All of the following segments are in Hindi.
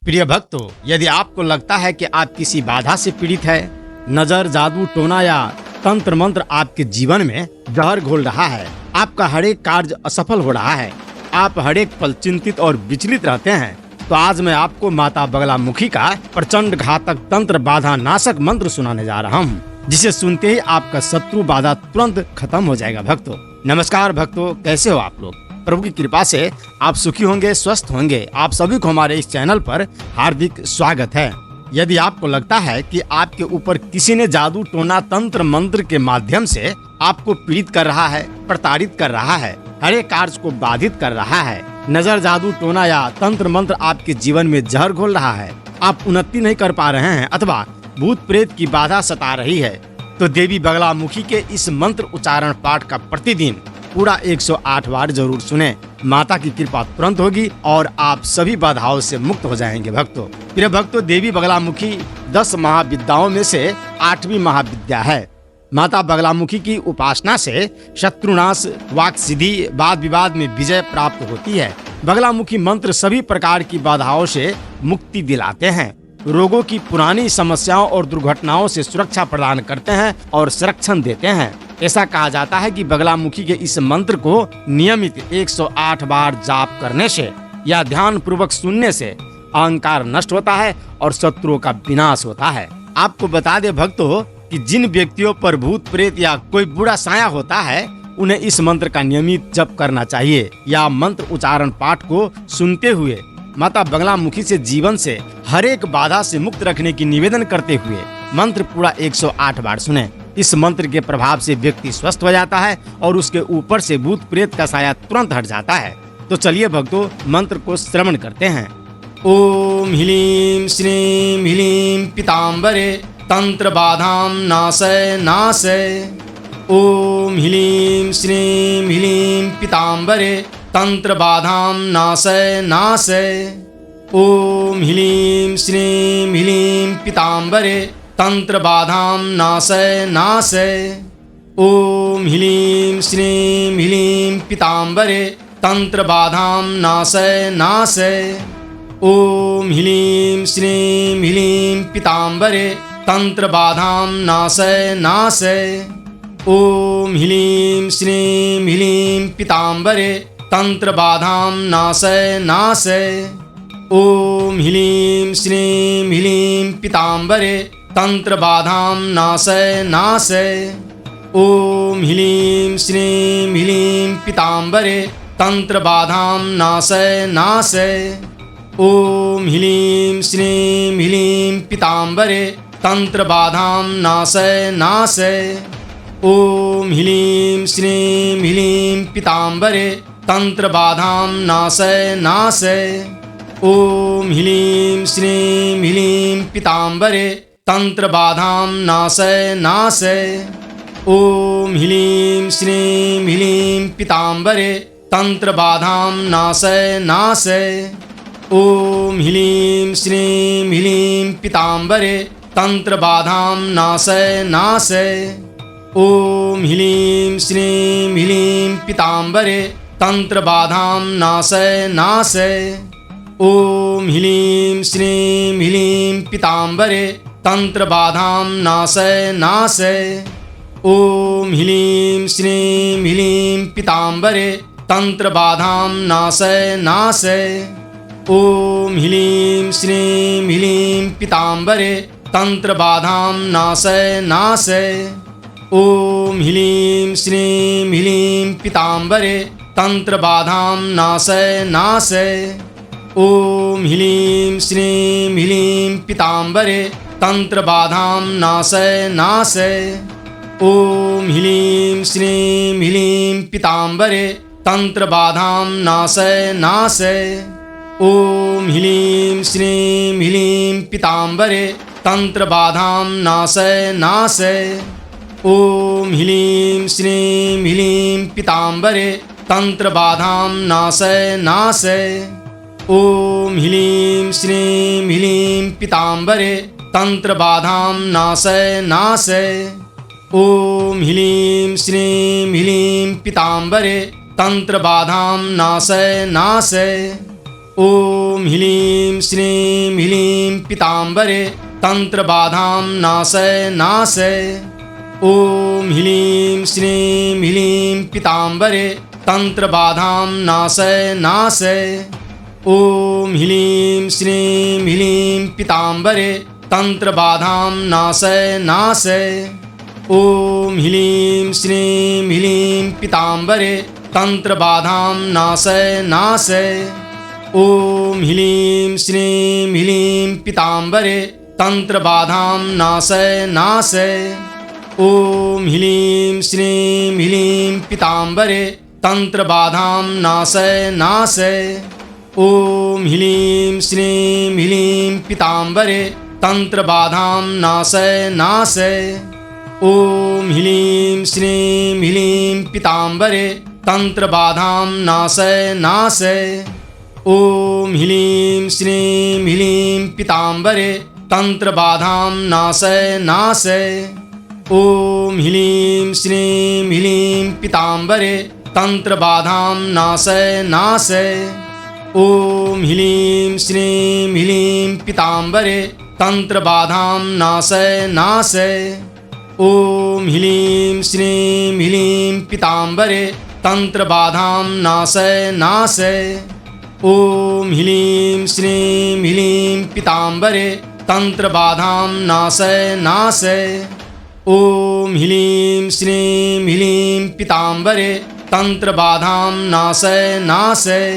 प्रिय भक्तों, यदि आपको लगता है कि आप किसी बाधा से पीड़ित है, नजर, जादू, टोना या तंत्र मंत्र आपके जीवन में जहर घोल रहा है, आपका हर एक कार्य असफल हो रहा है, आप हर एक पल चिंतित और विचलित रहते हैं, तो आज मैं आपको माता बगलामुखी का प्रचंड घातक तंत्र बाधा नाशक मंत्र सुनाने जा रहा हूँ, जिसे सुनते ही आपका शत्रु बाधा तुरंत खत्म हो जाएगा। भक्तों नमस्कार। भक्तों कैसे हो आप लोग? प्रभु की कृपा से आप सुखी होंगे, स्वस्थ होंगे। आप सभी को हमारे इस चैनल पर हार्दिक स्वागत है। यदि आपको लगता है कि आपके ऊपर किसी ने जादू, टोना, तंत्र मंत्र के माध्यम से आपको पीड़ित कर रहा है, प्रताड़ित कर रहा है, हर एक कार्य को बाधित कर रहा है, नजर, जादू, टोना या तंत्र मंत्र आपके जीवन में जहर घोल रहा है, आप उन्नति नहीं कर पा रहे हैं अथवा भूत प्रेत की बाधा सता रही है, तो देवी बगलामुखी के इस मंत्र उच्चारण पाठ का प्रतिदिन पूरा 108 बार जरूर सुने। माता की कृपा तुरंत होगी और आप सभी बाधाओं से मुक्त हो जाएंगे। भक्तों प्रिय भक्तों, देवी बगलामुखी 10 महाविद्याओं में से 8वीं महाविद्या है। माता बगलामुखी की उपासना से शत्रुनाश, वाक सिद्धि, वाद विवाद में विजय प्राप्त होती है। बगलामुखी मंत्र सभी प्रकार की बाधाओं से मुक्ति दिलाते हैं, रोगों की पुरानी समस्याओं और दुर्घटनाओं से सुरक्षा प्रदान करते हैं और संरक्षण देते हैं। ऐसा कहा जाता है कि बगलामुखी के इस मंत्र को नियमित 108 बार जाप करने से या ध्यान पूर्वक सुनने से अहंकार नष्ट होता है और शत्रुओं का विनाश होता है। आपको बता दे भक्तों कि जिन व्यक्तियों पर भूत प्रेत या कोई बुरा साया होता है, उन्हें इस मंत्र का नियमित जप करना चाहिए या मंत्र उच्चारण पाठ को सुनते हुए माता बगलामुखी से जीवन से हर एक बाधा से मुक्त रखने की निवेदन करते हुए मंत्र पूरा 108 बार सुने। इस मंत्र के प्रभाव से व्यक्ति स्वस्थ हो जाता है और उसके ऊपर से भूत प्रेत का साया तुरंत हट जाता है। तो चलिए भक्तों मंत्र को श्रवण करते हैं। ओम ह्लीं श्रीं ह्लीं पीताम्बरे तंत्र बाधाम नाशय नाशय। ओम ह्लीं श्रीं ह्लीं पीताम्बरे तंत्र बाधाम नाशय नाशय। ओम ह्लीं श्रीं ह्लीं पीताम्बरे तंत्र बाधाम नाशय नाशय। ओम ह्लीं श्रीं ह्लीं पीताम्बरे तंत्र बाधाम नाशय नाशय। ओम ह्लीं श्रीं ह्लीं पीताम्बरे तंत्र बाधाम नाशय नाशय। ओम ह्लीं श्रीं ह्लीं पीताम्बरे तंत्र बाधाम नाशय नाशय। ओम ह्लीं श्रीं ह्लीं पीताम्बरे तंत्र बाधाम नाशय नाशय। ओम ह्लीं श्रीं ह्लीं पीताम्बरे तंत्र बाधाम नाशय नाशय। ओम ह्लीं श्रीं ह्लीं पीताम्बरे तंत्र बाधाम नाशय नाशय। ओम ह्लीं श्रीं ह्लीं पीताम्बरे तंत्र बाधाम नाशय नाशय। ओम ह्लीं श्रीं ह्लीं पीताम्बरे तंत्र बाधाम नाशय नाशय। ओम ह्लीं श्रीं ह्लीं पीताम्बरे तंत्र बाधाम नाशय नाशय। ओम ह्लीं श्रीं ह्लीं पीताम्बरे तंत्र बाधाम नाशय नाशय। ओम ह्लीं श्रीं ह्लीं पीताम्बरे तंत्र बाधाम नाशय नाशय। ओम ह्लीं श्रीं ह्लीं पीताम्बरे तंत्र बाधाम नाशय नाशय। ओम ह्लीं श्रीं ह्लीं पीताम्बरे तंत्र बाधाम नाशय नाशय। ओम ह्लीं श्रीं ह्लीं पीताम्बरे तंत्र बाधाम नाशय नाशय। ओम ह्लीं श्रीं ह्लीं पीताम्बरे तंत्र बाधाम नाशय नाशय। ओम ह्लीं श्रीं ह्लीं पीताम्बरे तंत्र बाधाम नाशय नाशय। ओम ह्लीं श्रीं ह्लीं पीताम्बरे तंत्र बाधाम नाशय नाशय। ओम ह्लीं श्रीं ह्लीं पीताम्बरे तंत्र बाधाम नाशय नाशय। ओम ह्लीं श्रीं ह्लीं पीताम्बरे तंत्र बाधाम नाशय नाशय। ओम ह्लीं श्रीं ह्लीं पीताम्बरे तंत्र बाधाम नाशय नाशय। ओम ह्लीं श्रीं ह्लीं पीताम्बरे तंत्र बाधाम नाशय नाशय। ॐ ह्लीं श्रीं ह्लीं पीताम्बरे तंत्रबाधां नाशय नाशय। ॐ ह्लीं श्रीं ह्लीं पीताम्बरे तंत्रबाधां नाशय नाशय। ॐ ह्लीं श्रीं ह्लीं पीताम्बरे तंत्रबाधां नाशय नाशय। ॐ ह्लीं श्रीं ह्लीं पीताम्बरे तंत्रबाधां नाशय नाशय। ॐ ह्लीं श्रीं ह्लीं पीताम्बरे तंत्रबाधां नाशय नाशय। ॐ ह्लीं श्रीं ह्लीं पीताम्बरे तंत्रबाधां नाशय नाशय। ॐ ह्लीं श्रीं ह्लीं पीताम्बरे तंत्रबाधां नाशय नाशय। ॐ ह्लीं श्रीं ह्लीं पीताम्बरे तंत्रबाधां नाशय नाशय। ॐ ह्लीं श्रीं ह्लीं पीताम्बरे तंत्रबाधां नाशय नाशय। ॐ ह्लीं श्रीं ह्लीं पीताम्बरे तंत्रबाधां नाशय नाशय। ॐ ह्लीं श्रीं ह्लीं पीताम्बरे तंत्रबाधां नाशय नाशय। ॐ ह्लीं श्रीं ह्लीं पीताम्बरे तंत्रबाधां नाशय नाशय। ॐ ह्लीं श्रीं ह्लीं पीताम्बरे तंत्रबाधां नाशय नाशय। ॐ ह्लीं श्रीं ह्लीं पीताम्बरे तंत्रबाधां नाशय नाशय।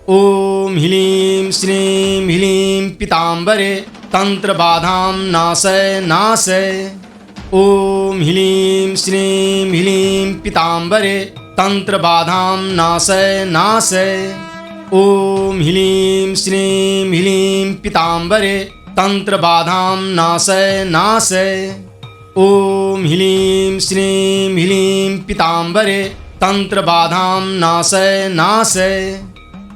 ॐ ह्लीं श्रीं ह्लीं पीताम्बरे तंत्रबाधां नाशय नाशय। ॐ ह्लीं श्रीं ह्लीं पीताम्बरे तंत्रबाधां नाशय नाशय। ॐ ह्लीं श्रीं ह्लीं पीताम्बरे तंत्रबाधां नाशय नाशय। ॐ ह्लीं श्रीं ह्लीं पीताम्बरे तंत्रबाधां नाशय नाशय।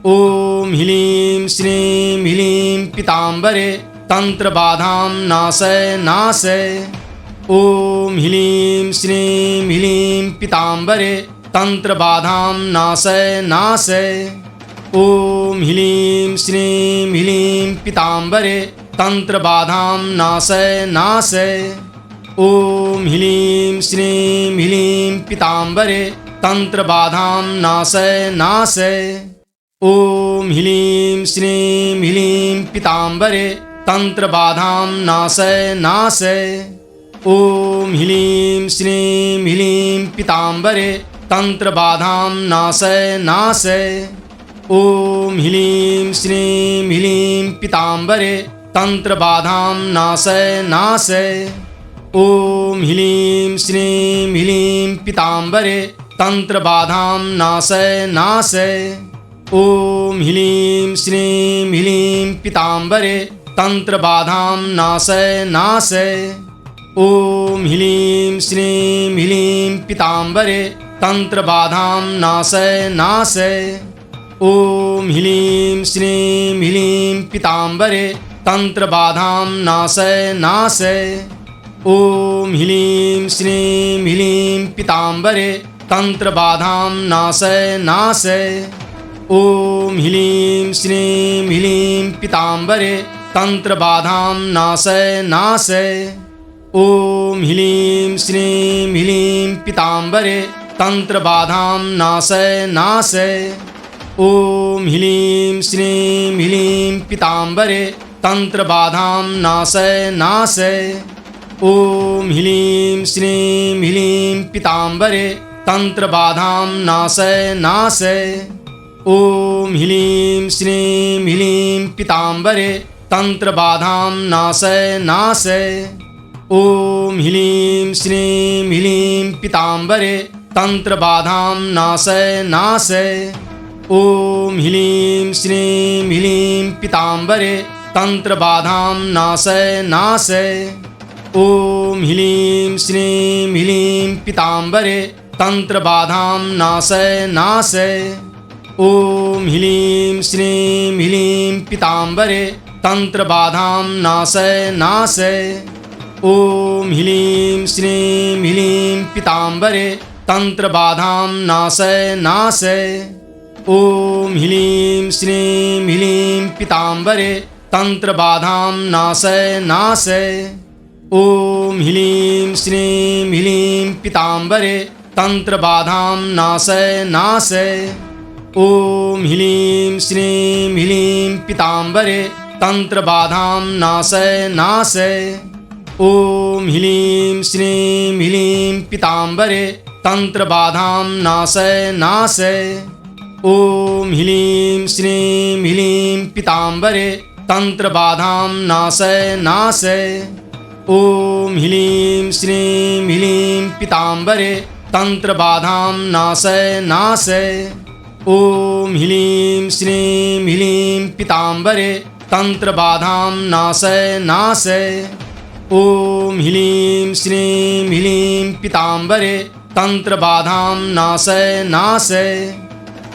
ॐ ह्लीं श्रीं ह्लीं पीताम्बरे तंत्रबाधां नाशय नाशय। ॐ ह्लीं श्रीं ह्लीं पीताम्बरे तंत्रबाधां नाशय नाशय। ॐ ह्लीं श्रीं ह्लीं पीताम्बरे तंत्रबाधां नाशय नाशय। ॐ ह्लीं श्रीं ह्लीं पीताम्बरे तंत्रबाधां नाशय नाशय। ॐ ह्लीं श्रीं ह्लीं पीताम्बरे तंत्रबाधां नाशय नाशय। ॐ ह्लीं श्रीं ह्लीं पीताम्बरे तंत्रबाधां नाशय नाशय। ॐ ह्लीं श्रीं ह्लीं पीताम्बरे तंत्रबाधां नाशय नाशय। ॐ ह्लीं श्रीं ह्लीं पीताम्बरे तंत्रबाधां नाशय नाशय। ॐ ह्लीं श्रीं ह्लीं पीताम्बरे तंत्रबाधां नाशय नाशय। ॐ ह्लीं श्रीं ह्लीं पीताम्बरे तंत्रबाधां नाशय नाशय। ॐ ह्लीं श्रीं ह्लीं पीताम्बरे तंत्रबाधां नाशय नाशय। ॐ ह्लीं श्रीं ह्लीं पीताम्बरे तंत्रबाधां नाशय नाशय। ॐ ह्लीं श्रीं ह्लीं पीताम्बरे तंत्रबाधां नाशय नाशय। ॐ ह्लीं श्रीं ह्लीं पीताम्बरे तंत्रबाधां नाशय नाशय। ॐ ह्लीं श्रीं ह्लीं पीताम्बरे तंत्रबाधां नाशय नाशय। ॐ ह्लीं श्रीं ह्लीं पीताम्बरे तंत्रबाधां नाशय नाशय। ॐ ह्लीं श्रीं ह्लीं पीताम्बरे तंत्रबाधां नाशय नाशय। ॐ ह्लीं श्रीं ह्लीं पीताम्बरे तंत्रबाधां नाशय नाशय। ॐ ह्लीं श्रीं ह्लीं पीताम्बरे तंत्रबाधां नाशय नाशय। ॐ ह्लीं श्रीं ह्लीं पीताम्बरे तंत्रबाधां नाशय नाशय। ॐ ह्लीं श्रीं ह्लीं पीताम्बरे तंत्रबाधां नाशय नाशय। ॐ ह्लीं श्रीं ह्लीं पीताम्बरे तंत्रबाधां नाशय नाशय। ॐ ह्लीं श्रीं ह्लीं पीताम्बरे तंत्रबाधां नाशय नाशय। ॐ ह्लीं श्रीं ह्लीं पीताम्बरे तंत्रबाधां नाशय नाशय। ॐ ह्लीं श्रीं ह्लीं पीताम्बरे तंत्रबाधां नाशय नाशय। ॐ ह्लीं श्रीं ह्लीं पीताम्बरे तंत्रबाधां नाशय नाशय। ॐ ह्लीं श्रीं ह्लीं पीताम्बरे तंत्रबाधां नाशय नाशय। ॐ ह्लीं श्रीं ह्लीं पीताम्बरे तंत्रबाधां नाशय नाशय। ॐ ह्लीं श्रीं ह्लीं पीताम्बरे तंत्रबाधां नाशय नाशय। ॐ ह्लीं श्रीं ह्लीं पीताम्बरे तंत्रबाधां नाशय नाशय।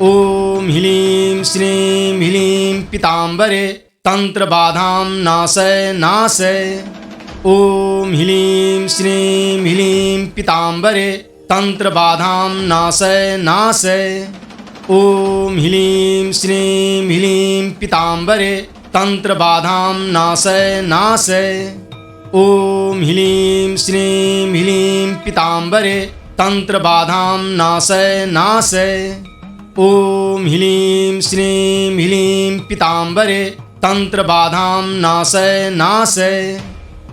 ॐ ह्लीं श्रीं ह्लीं पीताम्बरे तंत्रबाधां नाशय नाशय। ॐ ह्लीं श्रीं ह्लीं पीताम्बरे तंत्रबाधां नाशय नाशय। ॐ ह्लीं श्रीं ह्लीं पीताम्बरे तंत्रबाधां नाशय नाशय। ॐ ह्लीं श्रीं ह्लीं पीताम्बरे तंत्रबाधां नाशय नाशय। ॐ ह्लीं श्रीं ह्लीं पीताम्बरे तंत्रबाधां नाशय नाशय।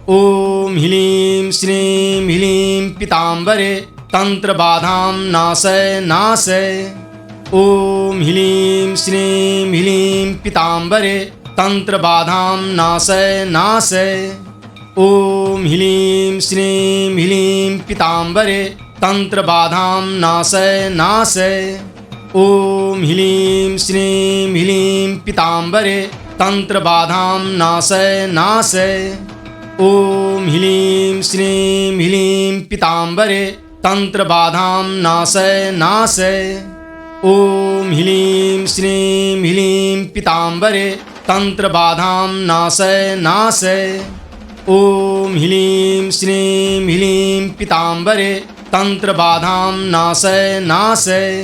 ॐ ह्लीं श्रीं ह्लीं पीताम्बरे तंत्रबाधां नाशय नाशय। ॐ ह्लीं श्रीं ह्लीं पीताम्बरे तंत्रबाधां नाशय नाशय। ॐ ह्लीं श्रीं ह्लीं पीताम्बरे तंत्रबाधां नाशय नाशय। ॐ ह्लीं श्रीं ह्लीं पीताम्बरे तंत्रबाधां नाशय नाशय। ॐ ह्लीं श्रीं ह्लीं पीताम्बरे तंत्रबाधां नाशय नाशय। ॐ ह्लीं श्रीं ह्लीं पीताम्बरे तंत्रबाधां नाशय नाशय। ॐ ह्लीं श्रीं ह्लीं पीताम्बरे तंत्रबाधां नाशय नाशय।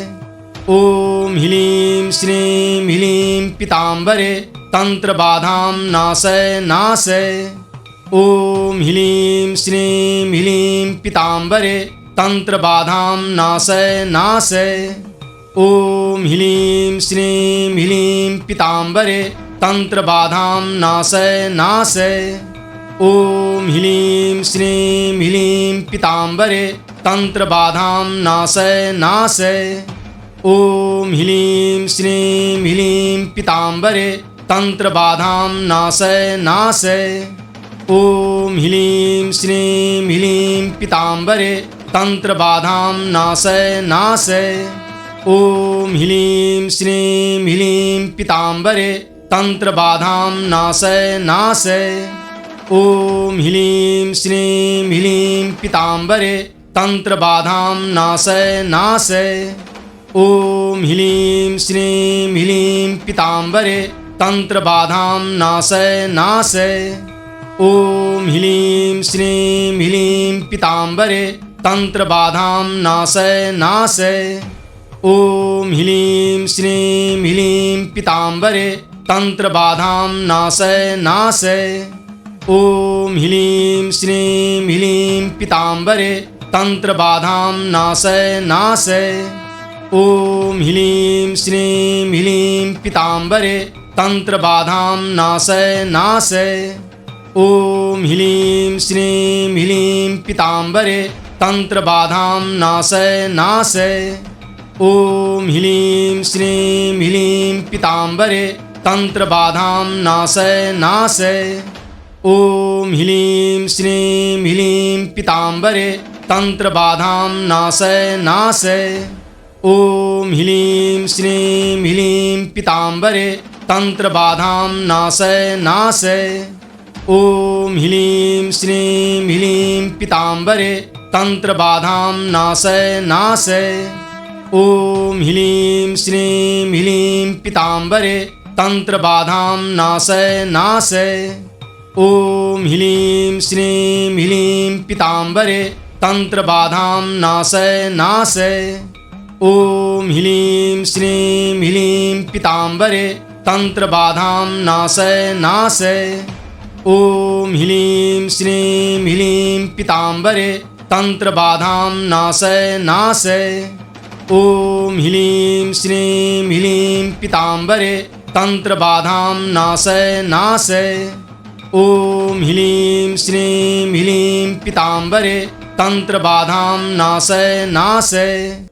ॐ ह्लीं श्रीं ह्लीं पीताम्बरे तंत्रबाधां नाशय नाशय। ॐ ह्लीं श्रीं ह्लीं पीताम्बरे तंत्रबाधां नाशय नाशय। ॐ ह्लीं श्रीं ह्लीं पीताम्बरे तंत्रबाधां नाशय नाशय। ॐ ह्लीं श्रीं ह्लीं पीताम्बरे तंत्रबाधां नाशय नाशय। ॐ ह्लीं श्रीं ह्लीं पीताम्बरे तंत्रबाधां नाशय नाशय। ॐ ह्लीं श्रीं ह्लीं पीताम्बरे तंत्रबाधां नाशय नाशय। ॐ ह्लीं श्रीं ह्लीं पीताम्बरे तंत्रबाधां नाशय नाशय। ॐ ह्लीं श्रीं ह्लीं पीताम्बरे तंत्रबाधां नाशय नाशय। ॐ ह्लीं श्रीं ह्लीं पीताम्बरे तंत्रबाधां नाशय नाशय। ॐ ह्लीं श्रीं ह्लीं पीताम्बरे तंत्रबाधां नाशय नाशय। ॐ ह्लीं श्रीं ह्लीं पीताम्बरे तंत्रबाधां नाशय नाशय। ॐ ह्लीं श्रीं ह्लीं पीताम्बरे तंत्रबाधां नाशय नाशय। ॐ ह्लीं श्रीं ह्लीं पीताम्बरे तंत्रबाधां नाशय नाशय। ॐ ह्लीं श्रीं ह्लीं पीताम्बरे तंत्रबाधां नाशय नाशय। ॐ ह्लीं श्रीं ह्लीं पीताम्बरे तंत्रबाधां नाशय नाशय। ॐ ह्लीं श्रीं ह्लीं पीताम्बरे तंत्रबाधां नाशय नाशय। ॐ ह्लीं श्रीं ह्लीं पीताम्बरे तंत्रबाधां नाशय नाशय। ॐ ह्लीं श्रीं ह्लीं पीताम्बरे तंत्रबाधां नाशय नाशय। ॐ ह्लीं श्रीं ह्लीं पीताम्बरे तंत्रबाधां नाशय नाशय। ॐ ह्लीं श्रीं ह्लीं पीताम्बरे तंत्रबाधां नाशय नाशय। ओम ह्लीं श्रीं ह्लीं पीताम्बरे तंत्र बाधाम नाशय नाशय। ओम ह्लीं श्रीं ह्लीं पीताम्बरे तंत्र बाधाम नाशय नाशय। ओम ह्लीं श्रीं ह्लीं पीताम्बरे तंत्र बाधाम नाशय नाशय। ओम ह्लीं श्रीं ह्लीं पीताम्बरे तंत्र बाधाम नाशय नाशय।